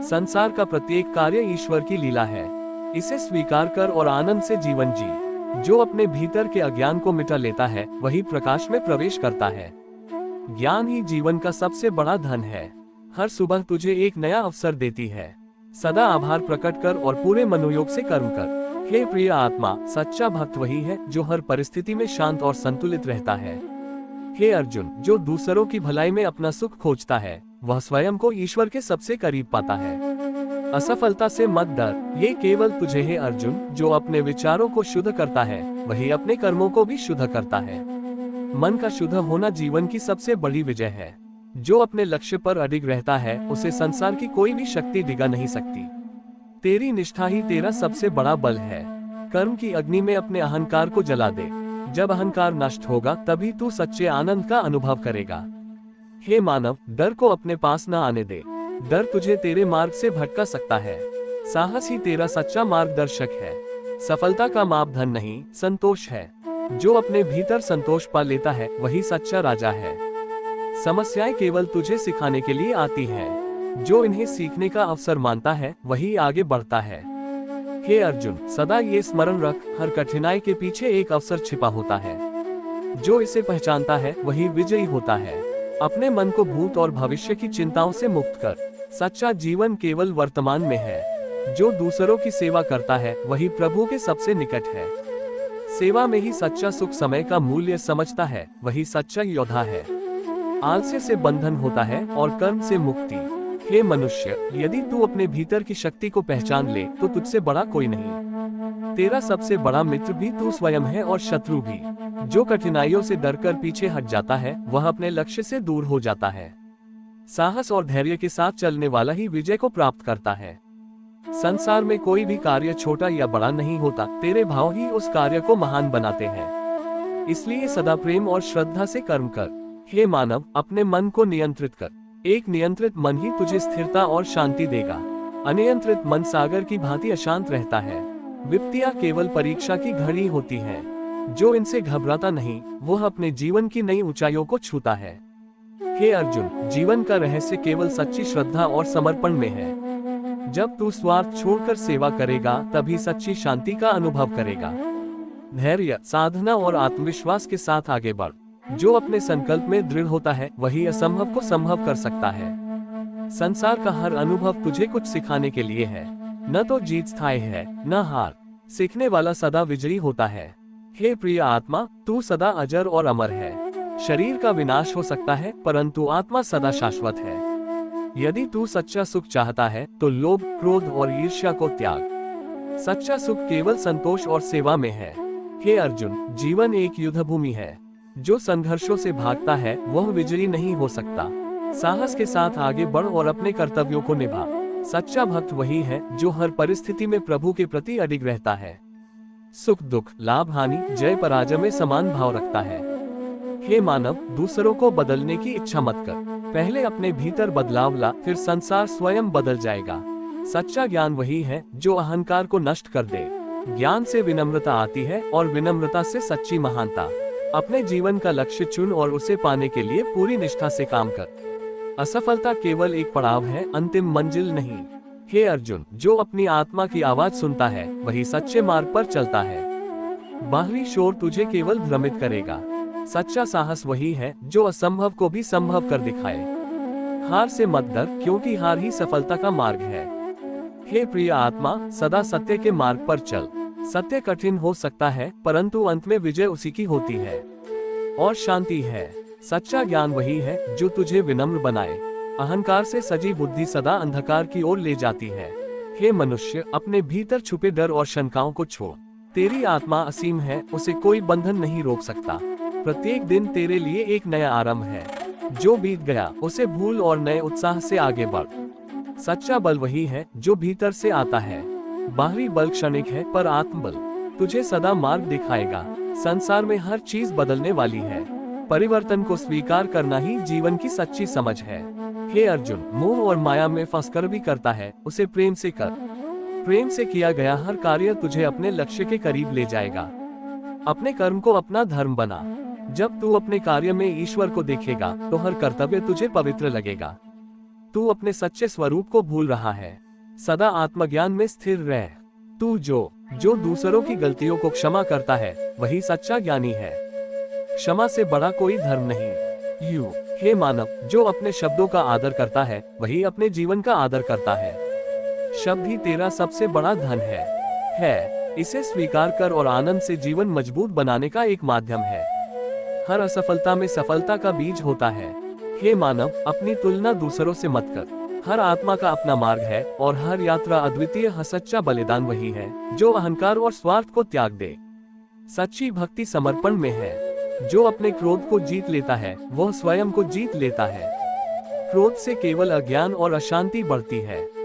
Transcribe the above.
संसार का प्रत्येक कार्य ईश्वर की लीला है। इसे स्वीकार कर और आनंद से जीवन जी। जो अपने भीतर के अज्ञान को मिटा लेता है वही प्रकाश में प्रवेश करता है। ज्ञान ही जीवन का सबसे बड़ा धन है। हर सुबह तुझे एक नया अवसर देती है। सदा आभार प्रकट कर और पूरे मनोयोग से कर्म कर। हे प्रिय आत्मा, सच्चा भक्त वही है जो हर परिस्थिति में शांत और संतुलित रहता है। हे अर्जुन, जो दूसरों की भलाई में अपना सुख खोजता है वह स्वयं को ईश्वर के सबसे करीब पाता है। असफलता से मत डर, ये केवल तुझे है अर्जुन। जो अपने विचारों को शुद्ध करता है वही अपने कर्मों को भी शुद्ध करता है। मन का शुद्ध होना जीवन की सबसे बड़ी विजय है। जो अपने लक्ष्य पर अडिग रहता है उसे संसार की कोई भी शक्ति डिगा नहीं सकती। तेरी निष्ठा ही तेरा सबसे बड़ा बल है। कर्म की अग्नि में अपने अहंकार को जला दे। जब अहंकार नष्ट होगा तभी तू सच्चे आनंद का अनुभव करेगा। हे मानव, डर को अपने पास न आने दे। डर तुझे तेरे मार्ग से भटका सकता है। साहस ही तेरा सच्चा मार्गदर्शक है। सफलता का माप धन नहीं, संतोष है। जो अपने भीतर संतोष पा लेता है वही सच्चा राजा है। समस्याएं केवल तुझे सिखाने के लिए आती हैं। जो इन्हें सीखने का अवसर मानता है वही आगे बढ़ता है। हे अर्जुन, सदा ये स्मरण रख, हर कठिनाई के पीछे एक अवसर छिपा होता है। जो इसे पहचानता है वही विजयी होता है। अपने मन को भूत और भविष्य की चिंताओं से मुक्त कर। सच्चा जीवन केवल वर्तमान में है। जो दूसरों की सेवा करता है वही प्रभु के सबसे निकट है। सेवा में ही सच्चा सुख समय का मूल्य समझता है वही सच्चा योद्धा है। आलस्य से बंधन होता है और कर्म से मुक्ति। हे मनुष्य, यदि तू अपने भीतर की शक्ति को पहचान ले तो तुझसे बड़ा कोई नहीं। तेरा सबसे बड़ा मित्र भी तू स्वयं है और शत्रु भी। जो कठिनाइयों से डरकर पीछे हट जाता है वह अपने लक्ष्य से दूर हो जाता है। साहस और धैर्य के साथ चलने वाला ही विजय को प्राप्त करता है। संसार में कोई भी कार्य छोटा या बड़ा नहीं होता, तेरे भाव ही उस कार्य को महान बनाते हैं। इसलिए सदा प्रेम और श्रद्धा से कर्म कर। हे मानव, अपने मन को नियंत्रित कर। एक नियंत्रित मन ही तुझे स्थिरता और शांति देगा। अनियंत्रित मन सागर की भांति अशांत रहता है। विपत्तियां केवल परीक्षा की घड़ी होती है। जो इनसे घबराता नहीं वह अपने जीवन की नई ऊंचाइयों को छूता है। हे अर्जुन, जीवन का रहस्य केवल सच्ची श्रद्धा और समर्पण में है। जब तू स्वार्थ छोड़कर सेवा करेगा तभी सच्ची शांति का अनुभव करेगा। धैर्य, साधना और आत्मविश्वास के साथ आगे बढ़। जो अपने संकल्प में दृढ़ होता है वही असंभव को संभव कर सकता है। संसार का हर अनुभव तुझे कुछ सिखाने के लिए है। न तो जीत स्थायी है न हार। सीखने वाला सदा विजयी होता है। हे प्रिय आत्मा, तू सदा अजर और अमर है। शरीर का विनाश हो सकता है परंतु आत्मा सदा शाश्वत है। यदि तू सच्चा सुख चाहता है तो लोभ, क्रोध और ईर्ष्या को त्याग। सच्चा सुख केवल संतोष और सेवा में है। हे अर्जुन, जीवन एक युद्ध भूमि है। जो संघर्षों से भागता है वह विजयी नहीं हो सकता। साहस के साथ आगे बढ़ और अपने कर्तव्यों को निभा। सच्चा भक्त वही है जो हर परिस्थिति में प्रभु के प्रति अडिग रहता है। सुख दुख, लाभ हानि, जय पराजय में समान भाव रखता है। हे मानव, दूसरों को बदलने की इच्छा मत कर। पहले अपने भीतर बदलाव ला, फिर संसार स्वयं बदल जाएगा। सच्चा ज्ञान वही है जो अहंकार को नष्ट कर दे। ज्ञान से विनम्रता आती है और विनम्रता से सच्ची महानता। अपने जीवन का लक्ष्य चुन और उसे पाने के लिए पूरी निष्ठा से काम कर। असफलता केवल एक पड़ाव है, अंतिम मंजिल नहीं। हे अर्जुन, जो अपनी आत्मा की आवाज सुनता है वही सच्चे मार्ग पर चलता है। बाहरी शोर तुझे केवल भ्रमित करेगा। सच्चा साहस वही है जो असंभव को भी संभव कर दिखाए। हार से मत डर, क्योंकि हार ही सफलता का मार्ग है। हे प्रिय आत्मा, सदा सत्य के मार्ग पर चल। सत्य कठिन हो सकता है परंतु अंत में विजय उसी की होती है और शांति है। सच्चा ज्ञान वही है जो तुझे विनम्र बनाए। अहंकार से सजी बुद्धि सदा अंधकार की ओर ले जाती है। हे मनुष्य, अपने भीतर छुपे डर और शंकाओं को छोड़। तेरी आत्मा असीम है, उसे कोई बंधन नहीं रोक सकता। प्रत्येक दिन तेरे लिए एक नया आरंभ है। जो बीत गया उसे भूल और नए उत्साह से आगे बढ़। सच्चा बल वही है जो भीतर से आता है। बाहरी बल क्षणिक है पर आत्मबल तुझे सदा मार्ग दिखाएगा। संसार में हर चीज बदलने वाली है। परिवर्तन को स्वीकार करना ही जीवन की सच्ची समझ है। हे अर्जुन, मोह और माया में फंसकर भी करता है उसे प्रेम से कर। प्रेम से किया गया हर कार्य तुझे अपने लक्ष्य के करीब ले जाएगा। अपने कर्म को अपना धर्म बना। जब तू अपने कार्य में ईश्वर को देखेगा तो हर कर्तव्य तुझे पवित्र लगेगा। तू अपने सच्चे स्वरूप को भूल रहा है। सदा आत्मज्ञान में स्थिर रह। तू जो दूसरों की गलतियों को क्षमा करता है वही सच्चा ज्ञानी है। क्षमा से बड़ा कोई धर्म नहीं। हे मानव, जो अपने शब्दों का आदर करता है वही अपने जीवन का आदर करता है। शब्द ही तेरा सबसे बड़ा धन है। इसे स्वीकार कर और आनंद से जीवन मजबूत बनाने का एक माध्यम है। हर असफलता में सफलता का बीज होता है। हे मानव, अपनी तुलना दूसरों से मत कर। हर आत्मा का अपना मार्ग है और हर यात्रा अद्वितीय है। सच्चा बलिदान वही है जो अहंकार और स्वार्थ को त्याग दे। सच्ची भक्ति समर्पण में है। जो अपने क्रोध को जीत लेता है वह स्वयं को जीत लेता है। क्रोध से केवल अज्ञान और अशांति बढ़ती है।